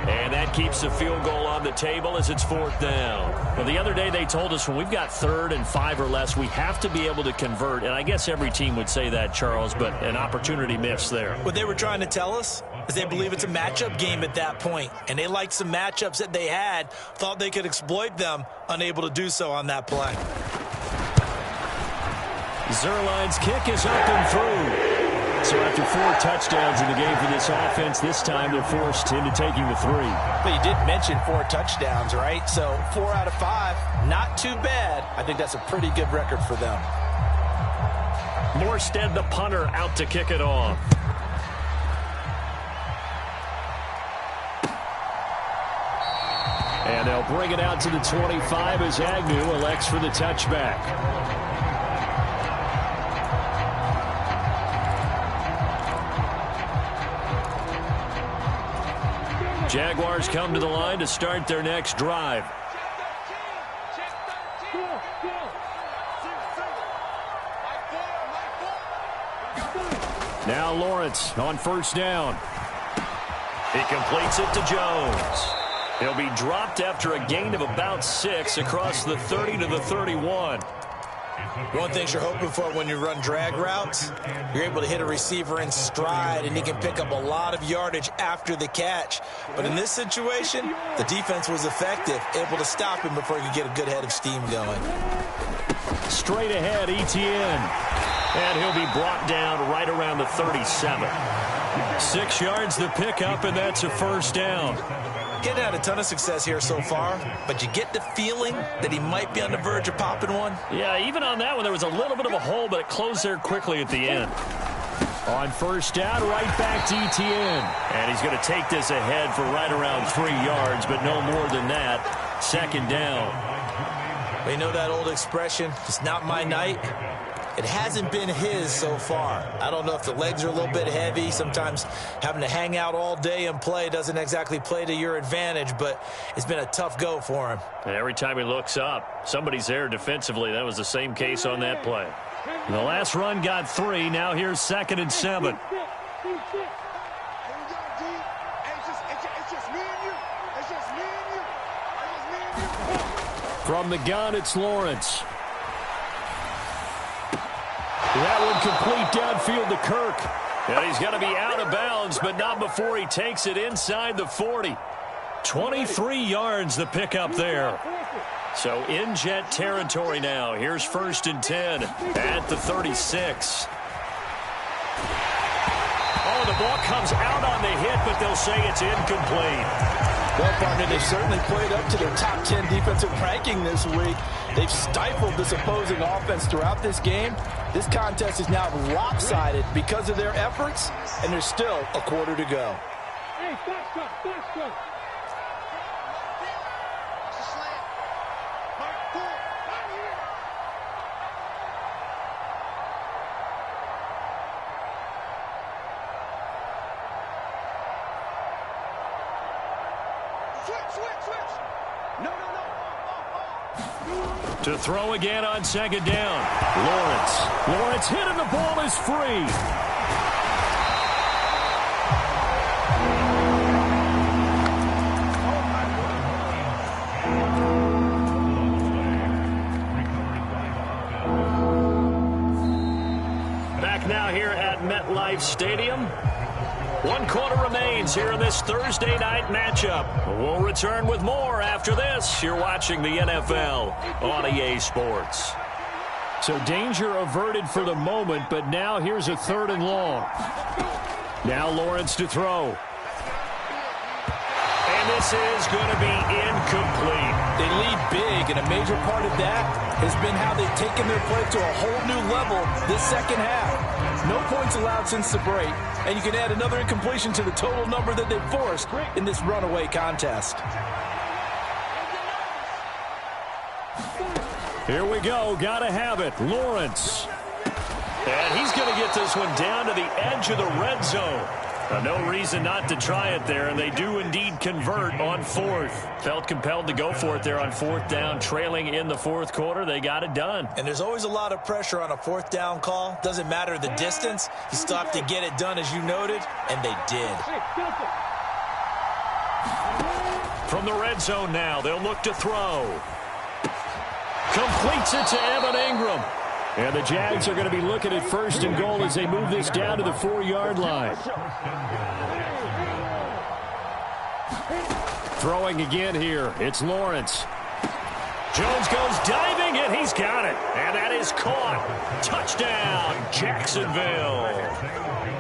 And that keeps the field goal on the table as it's 4th down. Well, the other day they told us when we've got 3rd and 5 or less, we have to be able to convert. And I guess every team would say that, Charles, but an opportunity missed there. What they were trying to tell us is they believe it's a matchup game at that point. And they liked some matchups that they had, thought they could exploit them, unable to do so on that play. Zuerlein's kick is up and through. So after 4 touchdowns in the game for this offense, this time they're forced into taking the 3. But you did mention 4 touchdowns, right? So 4 out of 5, not too bad. I think that's a pretty good record for them. Morstead, the punter, out to kick it off. And they'll bring it out to the 25 as Agnew elects for the touchback. Jaguars come to the line to start their next drive. Now Lawrence on first down. He completes it to Jones. He'll be dropped after a gain of about 6 across the 30 to the 31. One thing you're hoping for when you run drag routes, you're able to hit a receiver in stride, and he can pick up a lot of yardage after the catch. But in this situation, the defense was effective, able to stop him before he could get a good head of steam going. Straight ahead, Etienne. And he'll be brought down right around the 37. 6 yards the pickup, and that's a first down. getting had a ton of success here so far, but you get the feeling that he might be on the verge of popping one. Yeah, even on that one, there was a little bit of a hole, but it closed there quickly at the end. On first down, right back to Etienne. And he's going to take this ahead for right around 3 yards, but no more than that. Second down. Well, you know that old expression, it's not my night? It hasn't been his so far. I don't know if the legs are a little bit heavy. Sometimes having to hang out all day and play doesn't exactly play to your advantage, but it's been a tough go for him. And every time he looks up, somebody's there defensively. That was the same case on that play. The last run got 3. Now here's 2nd and 7. From the gun, it's Lawrence. That one complete downfield to Kirk. And he's going to be out of bounds, but not before he takes it inside the 40. 23 yards the pickup there. So in Jet territory now. Here's 1st and 10 at the 36. Oh, the ball comes out on the hit, but they'll say it's incomplete. Well, partner, they've certainly played up to their top 10 defensive ranking this week. They've stifled this opposing offense throughout this game. This contest is now lopsided because of their efforts, and there's still a quarter to go. Hey, stop. To throw again on 2nd down. Lawrence hit and the ball is free. Back now here at MetLife Stadium. 1 quarter remains here in this Thursday night matchup. We'll return with more after this. You're watching the NFL on EA Sports. So danger averted for the moment, but now here's a 3rd and long. Now Lawrence to throw. And this is going to be incomplete. They lead big, and a major part of that has been how they've taken their play to a whole new level this second half. No points allowed since the break, and you can add another incompletion to the total number that they've forced in this runaway contest. Here we go. Got to have it. Lawrence. And he's going to get this one down to the edge of the red zone. No reason not to try it there, and they do indeed convert on 4th. Felt compelled to go for it there on 4th down, trailing in the 4th quarter. They got it done. And there's always a lot of pressure on a 4th down call. Doesn't matter the distance. You still have to get it done, as you noted, and they did. From the red zone now, they'll look to throw. Completes it to Evan Ingram. And the Jags are going to be looking at 1st and goal as they move this down to the 4-yard line. Throwing again here. It's Lawrence. Jones goes diving, and he's got it. And that is caught. Touchdown, Jacksonville.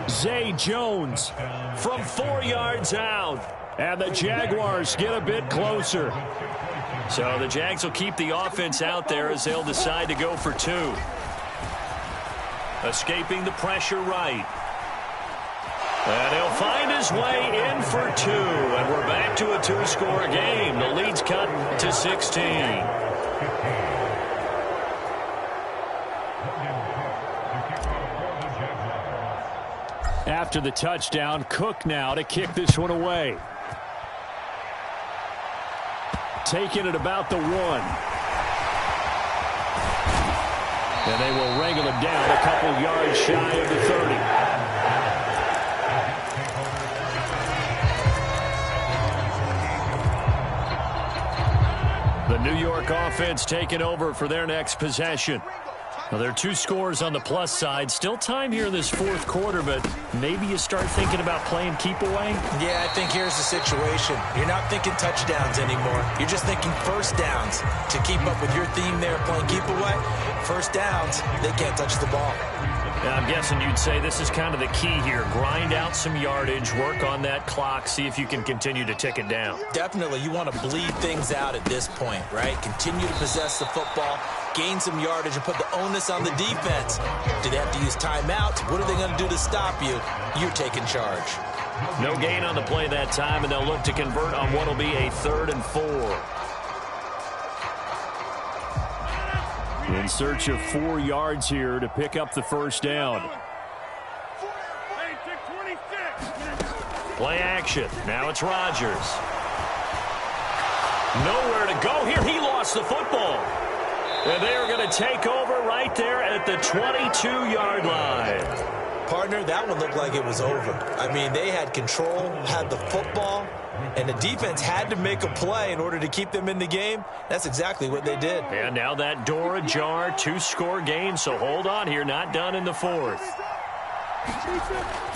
Zay Jones from 4 yards out. And the Jaguars get a bit closer. So the Jags will keep the offense out there as they'll decide to go for 2. Escaping the pressure right. And he'll find his way in for 2. And we're back to a 2-score game. The lead's cut to 16. After the touchdown, Cook now to kick this one away. Taking it about the 1. And they will wrangle him down a couple yards shy of the 30. The New York offense taking over for their next possession. Well, there are 2 scores on the plus side. Still time here in this 4th quarter, but maybe you start thinking about playing keep away? Yeah, I think here's the situation. You're not thinking touchdowns anymore. You're just thinking 1st downs to keep up with your theme there, playing keep away. first downs, they can't touch the ball. Now, I'm guessing you'd say this is kind of the key here. Grind out some yardage, work on that clock, see if you can continue to tick it down. Definitely, you want to bleed things out at this point, right? Continue to possess the football, gain some yardage, and put the onus on the defense. Do they have to use timeouts? What are they going to do to stop you? You're taking charge. No gain on the play that time, and they'll look to convert on what will be a 3rd and 4. In search of 4 yards here to pick up the first down. Play action. Now it's Rodgers. Nowhere to go here. He lost the football. And they are going to take over right there at the 22-yard line. Partner, that one looked like it was over. I mean, they had control, had the football, and the defense had to make a play in order to keep them in the game. That's exactly what they did. And now that door ajar, 2-score game, so hold on here, not done in the 4th.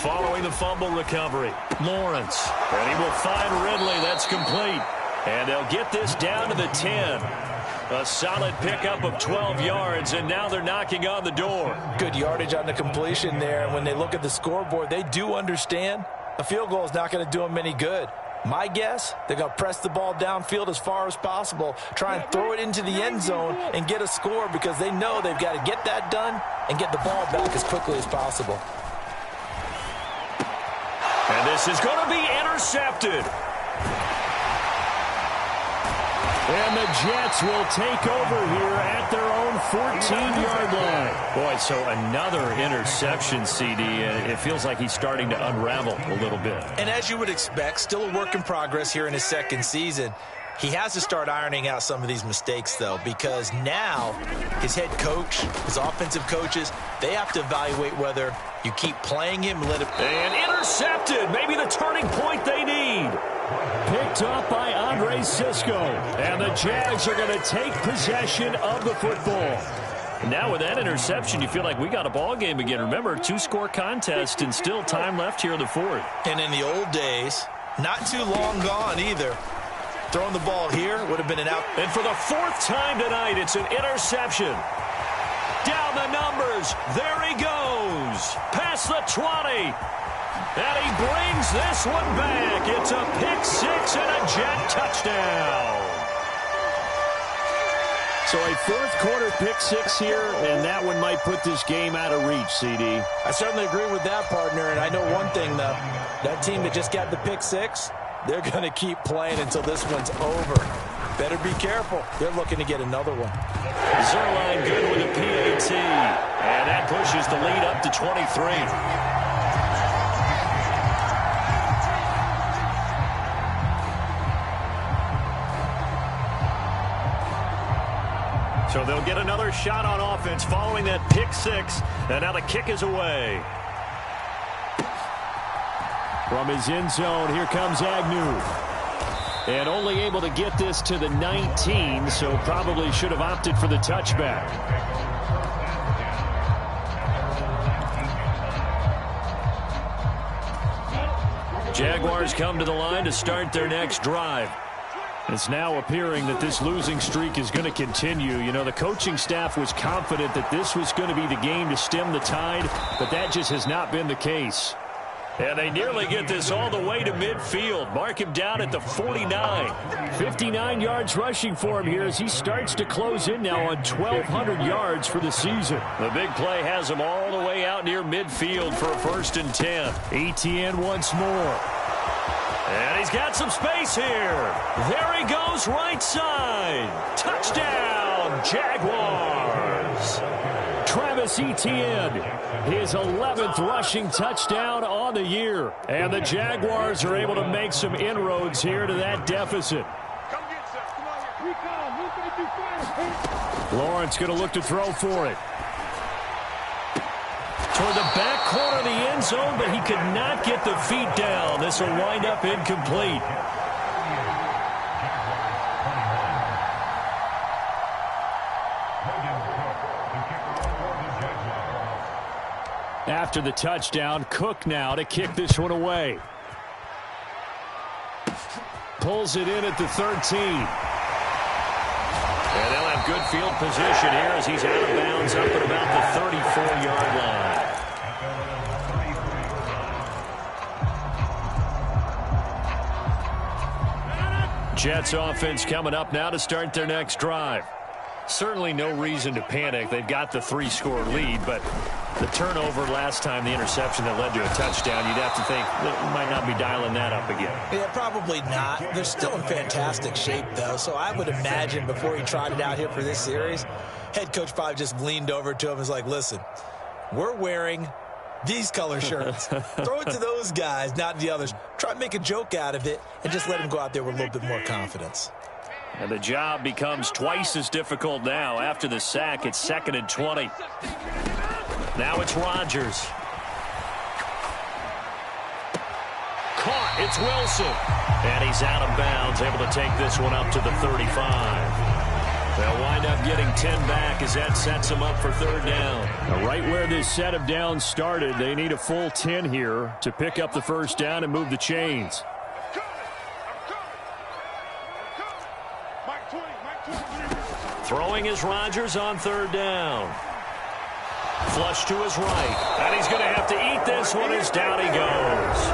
Following the fumble recovery, Lawrence. And he will find Ridley. That's complete. And they'll get this down to the 10. A solid pickup of 12 yards, and now they're knocking on the door. Good yardage on the completion there. And when they look at the scoreboard, they do understand a field goal is not going to do them any good. My guess, they're going to press the ball downfield as far as possible, try and throw it into the end zone and get a score because they know they've got to get that done and get the ball back as quickly as possible. And this is going to be intercepted. And the Jets will take over here at their own 14-yard line. Boy, so another interception, CD. It feels like he's starting to unravel a little bit. And as you would expect, still a work in progress here in his 2nd season. He has to start ironing out some of these mistakes, though, because now his head coach, his offensive coaches, they have to evaluate whether you keep playing him. And intercepted. Maybe the turning point they need. Picked up by Andre Cisco. And the Jags are going to take possession of the football. Now with that interception, you feel like we got a ball game again. Remember, 2-score contest and still time left here in the 4th. And in the old days, not too long gone either. Throwing the ball here would have been an out. And for the 4th time tonight, it's an interception. Down the numbers. There he goes. Past the 20. And he brings this one back. It's a pick-6 and a Jet touchdown. So a 4th-quarter pick-6 here, and that one might put this game out of reach, CD. I certainly agree with that, partner. And I know one thing, though. That team that just got the pick-6, they're going to keep playing until this one's over. Better be careful. They're looking to get another one. Zerline good with a PAT. And that pushes the lead up to 23. So they'll get another shot on offense following that pick-6. And now the kick is away. From his end zone, here comes Agnew. And only able to get this to the 19, so probably should have opted for the touchback. Jaguars come to the line to start their next drive. It's now appearing that this losing streak is going to continue. You know, the coaching staff was confident that this was going to be the game to stem the tide, but that just has not been the case. And they nearly get this all the way to midfield. Mark him down at the 49. 59 yards rushing for him here as he starts to close in now on 1,200 yards for the season. The big play has him all the way out near midfield for a 1st and 10. Etienne once more. And he's got some space here. There he goes, right side. Touchdown, Jaguars. Travis Etienne, his 11th rushing touchdown on the year. And the Jaguars are able to make some inroads here to that deficit. Lawrence going to look to throw for it. Toward the back corner of the end zone, but he could not get the feet down. This will wind up incomplete. After the touchdown, Cook now to kick this one away. Pulls it in at the 13. And they'll have good field position here as he's out of bounds up at about the 34-yard line. Jets offense coming up now to start their next drive. Certainly no reason to panic. They've got the 3-score lead, but the turnover last time, the interception that led to a touchdown, you'd have to think they might not be dialing that up again. Yeah, probably not. They're still in fantastic shape, though, so I would imagine before he trotted out here for this series, head coach probably just leaned over to him and was like, listen, we're wearing these color shirts. Throw it to those guys, not the others. Try to make a joke out of it and just let him go out there with a little bit more confidence. And the job becomes twice as difficult now. After the sack, it's 2nd and 20. Now it's Rodgers. Caught. It's Wilson. And he's out of bounds, able to take this one up to the 35. They'll wind up getting 10 back as that sets them up for 3rd down. Now, right where this set of downs started, they need a full 10 here to pick up the 1st down and move the chains. Throwing is Rodgers on 3rd down. Flush to his right. And he's going to have to eat this one as down he goes.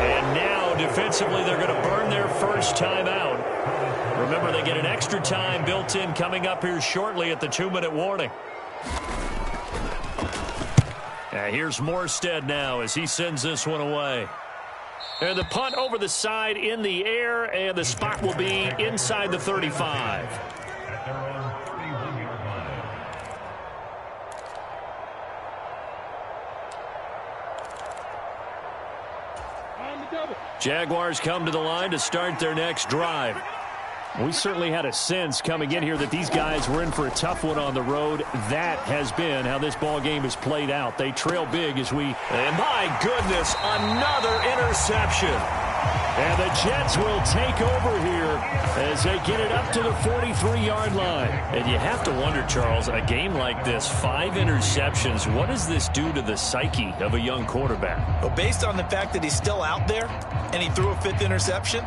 And now, defensively, they're going to burn their first time out. Remember, they get an extra time built in coming up here shortly at the 2-minute warning. Here's Morstead now as he sends this one away. And the punt over the side in the air, and the spot will be inside the 35. Jaguars come to the line to start their next drive. We certainly had a sense coming in here that these guys were in for a tough one on the road. That has been how this ball game has played out. They trail big as we... And my goodness, another interception. And the Jets will take over here as they get it up to the 43-yard line. And you have to wonder, Charles, a game like this, 5 interceptions, what does this do to the psyche of a young quarterback? Well, based on the fact that he's still out there and he threw a 5th interception,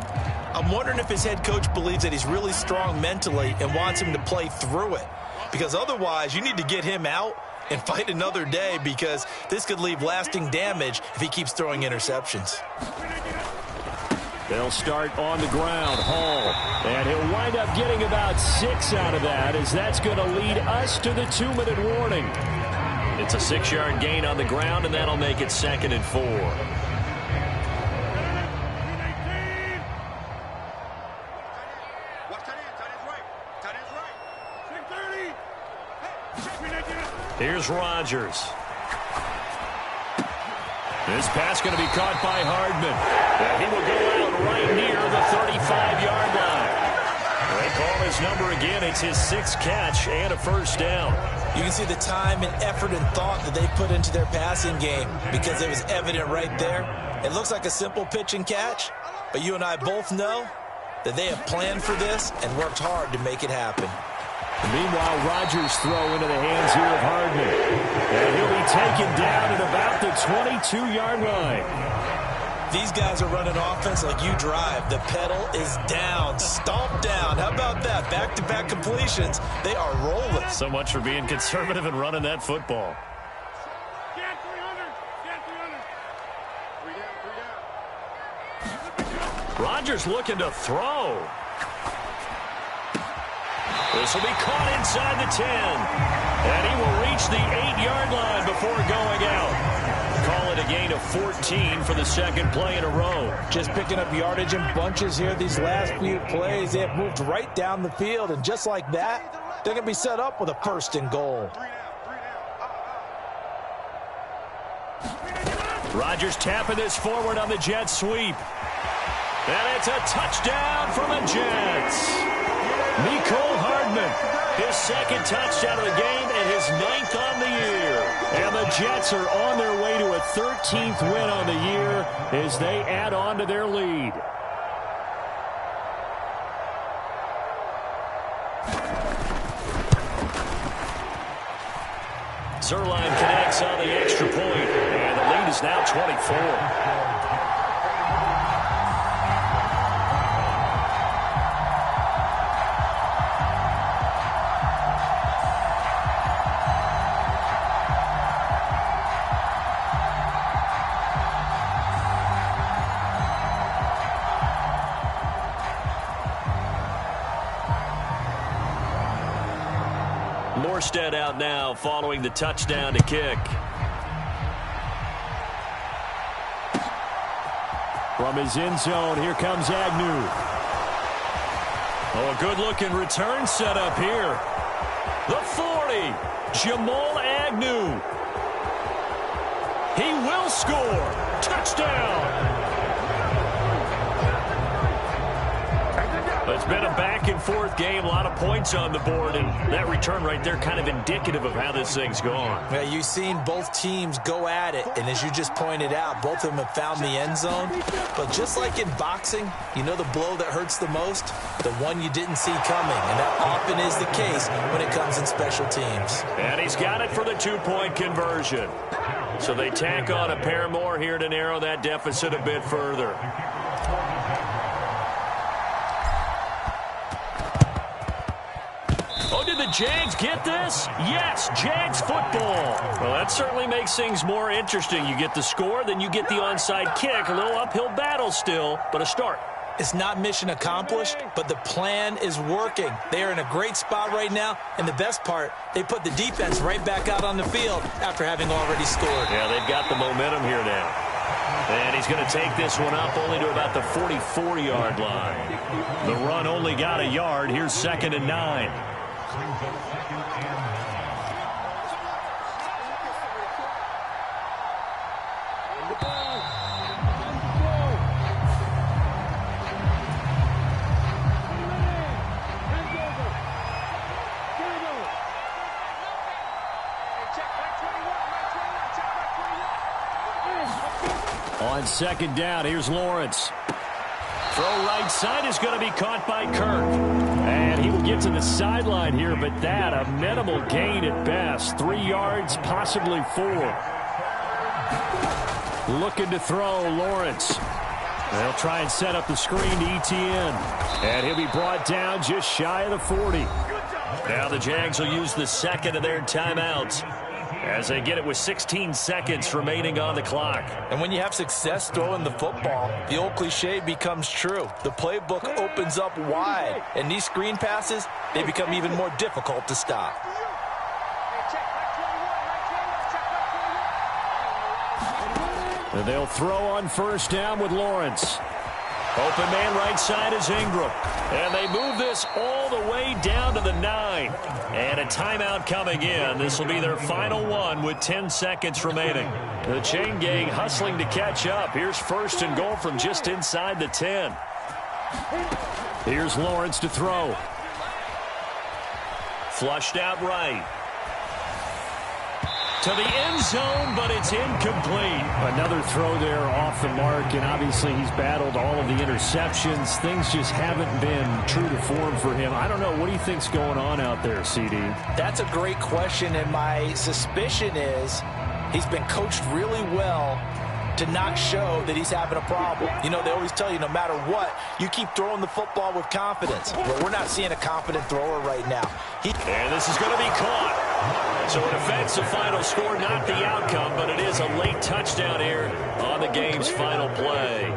I'm wondering if his head coach believes that he's really strong mentally and wants him to play through it. Because otherwise, you need to get him out and fight another day, because this could leave lasting damage if he keeps throwing interceptions. They'll start on the ground. Hall. And he'll wind up getting about 6 out of that, as that's going to lead us to the 2-minute warning. It's a 6-yard gain on the ground, and that'll make it 2nd and 4. Here's Rodgers. This pass going to be caught by Hardman. And he will go out right near the 35-yard line. They call his number again. It's his 6th catch and a 1st down. You can see the time and effort and thought that they put into their passing game, because it was evident right there. It looks like a simple pitch and catch, but you and I both know that they have planned for this and worked hard to make it happen. Meanwhile, Rodgers throw into the hands here of Hardman. And he'll be taken down at about the 22-yard line. These guys are running offense like you drive. The pedal is down, stomp down. How about that? Back-to-back completions. They are rolling. So much for being conservative and running that football. Rodgers looking to throw. This will be caught inside the 10. And he will reach the 8-yard line before going out. Call it a gain of 14 for the 2nd play in a row. Just picking up yardage in bunches here these last few plays. They have moved right down the field, and just like that, they're going to be set up with a 1st and goal. Rodgers tapping this forward on the jet sweep. And it's a touchdown from the Jets. Mecole Hardman, his 2nd touchdown of the game and his 9th on the year. And the Jets are on their way to a 13th win on the year as they add on to their lead. Zerline connects on the extra point, and the lead is now 24. Armstead out now following the touchdown to kick. From his end zone, here comes Agnew. Oh, a good-looking return set up here. The 40, Jamal Agnew. He will score. Touchdown. It's been a back-and-forth game, a lot of points on the board, and that return right there kind of indicative of how this thing's gone. Yeah, you've seen both teams go at it, and as you just pointed out, both of them have found the end zone. But just like in boxing, you know the blow that hurts the most? The one you didn't see coming, and that often is the case when it comes in special teams. And he's got it for the two-point conversion. So they tack on a pair more here to narrow that deficit a bit further. Oh, did the Jags get this? Yes, Jags football. Well, that certainly makes things more interesting. You get the score, then you get the onside kick. A little uphill battle still, but a start. It's not mission accomplished, but the plan is working. They are in a great spot right now, and the best part, they put the defense right back out on the field after having already scored. Yeah, they've got the momentum here now. And he's going to take this one up only to about the 44-yard line. The run only got a yard. Here's 2nd and 9. On 2nd down, here's Lawrence. Throw right side is going to be caught by Kirk. And he will get to the sideline here, but that a minimal gain at best. 3 yards, possibly 4. Looking to throw, Lawrence. They'll try and set up the screen to Etienne. And he'll be brought down just shy of the 40. Now the Jags will use the second of their timeouts as they get it with 16 seconds remaining on the clock. And when you have success throwing the football, the old cliche becomes true. The playbook opens up wide, and these screen passes, they become even more difficult to stop. And they'll throw on 1st down with Lawrence. Open man right side is Ingram. And they move this all the way down to the 9. And a timeout coming in. This will be their final one with 10 seconds remaining. The chain gang hustling to catch up. Here's 1st and goal from just inside the 10. Here's Lawrence to throw. Flushed out right. To the end zone, but it's incomplete. Another throw there off the mark, and obviously he's battled all of the interceptions. Things just haven't been true to form for him. I don't know. What do you think's going on out there, CD? That's a great question, and my suspicion is he's been coached really well to not show that he's having a problem. You know, they always tell you no matter what, you keep throwing the football with confidence. But we're not seeing a confident thrower right now. And this is going to be caught. So it affects the final score, not the outcome, but it is a late touchdown here on the game's final play.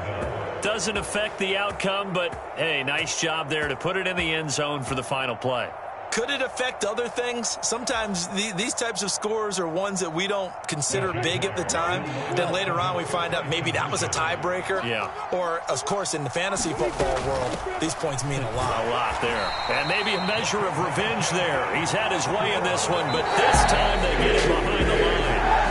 Doesn't affect the outcome, but, hey, nice job there to put it in the end zone for the final play. Could it affect other things? Sometimes these types of scores are ones that we don't consider big at the time. Then later on we find out maybe that was a tiebreaker. Yeah. Or, of course, in the fantasy football world, these points mean a lot. A lot there. And maybe a measure of revenge there. He's had his way in this one, but this time they get him behind the line.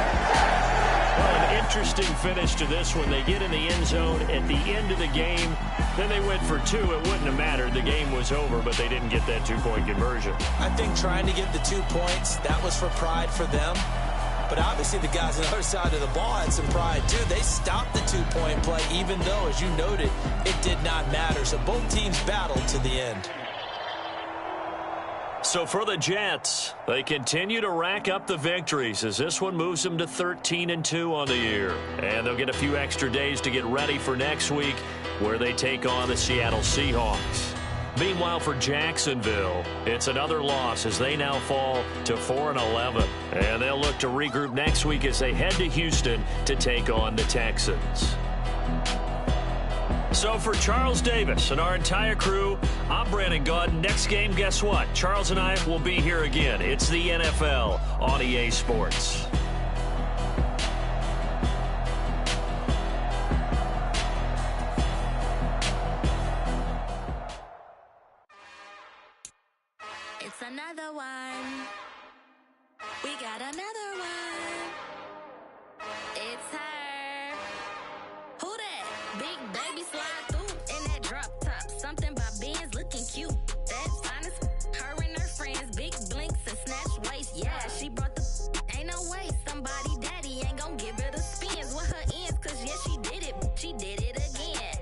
Well, an interesting finish to this one. They get in the end zone at the end of the game. Then they went for 2. It wouldn't have mattered. The game was over, but they didn't get that 2-point conversion. I think trying to get the 2 points, that was for pride for them. But obviously the guys on the other side of the ball had some pride too. They stopped the 2-point play, even though, as you noted, it did not matter. So both teams battled to the end. So for the Jets, they continue to rack up the victories as this one moves them to 13-2 on the year. And they'll get a few extra days to get ready for next week where they take on the Seattle Seahawks. Meanwhile, for Jacksonville, it's another loss as they now fall to 4-11. And they'll look to regroup next week as they head to Houston to take on the Texans. So for Charles Davis and our entire crew, I'm Brandon Gaudin. Next game, guess what? Charles and I will be here again. It's the NFL on EA Sports. It's another one. We got another one. It's her. Who that? Big baby slide through in that drop top. Something by Benz looking cute. That's honest. Her and her friends, big blinks and snatch waist. Yeah, she brought the ain't no way. Somebody daddy ain't gon' give her the spins with her ends. Cause yeah, she did it. She did it again.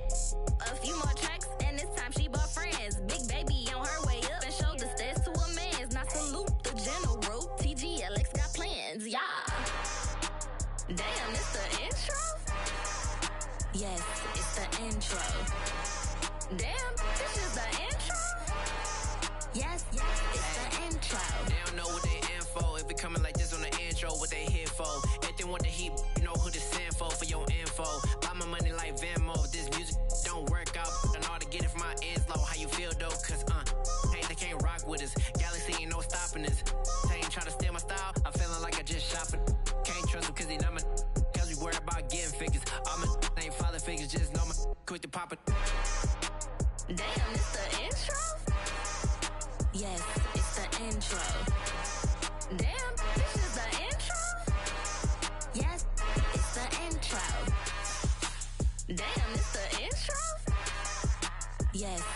A few more tracks and this time she bought friends. Big baby on her way up and showed the stairs to a man's. Now salute the general. TGLX got plans, yeah. Damn, it's the intro? Yes, it's the intro. Damn, this is the intro? Yes, it's the intro. They don't know what they in for. If it coming like this on the intro, what they here for? If they want the heat, you know who to send for your info. Buy my money like Venmo. If this music don't work out, I know how to get it from my ends low. How you feel though? Cause hey, they can't rock with us. Galaxy ain't no stopping us. They ain't trying to steal my style. I'm feeling like I just shopping. Can't trust them cause they not my cause we worried about getting figures. All my ain't father figures, just know my quick to pop it. Damn, it's the intro? Yes, it's the intro. Damn, this is the intro? Yes, it's the intro. Damn, it's the intro? Yes.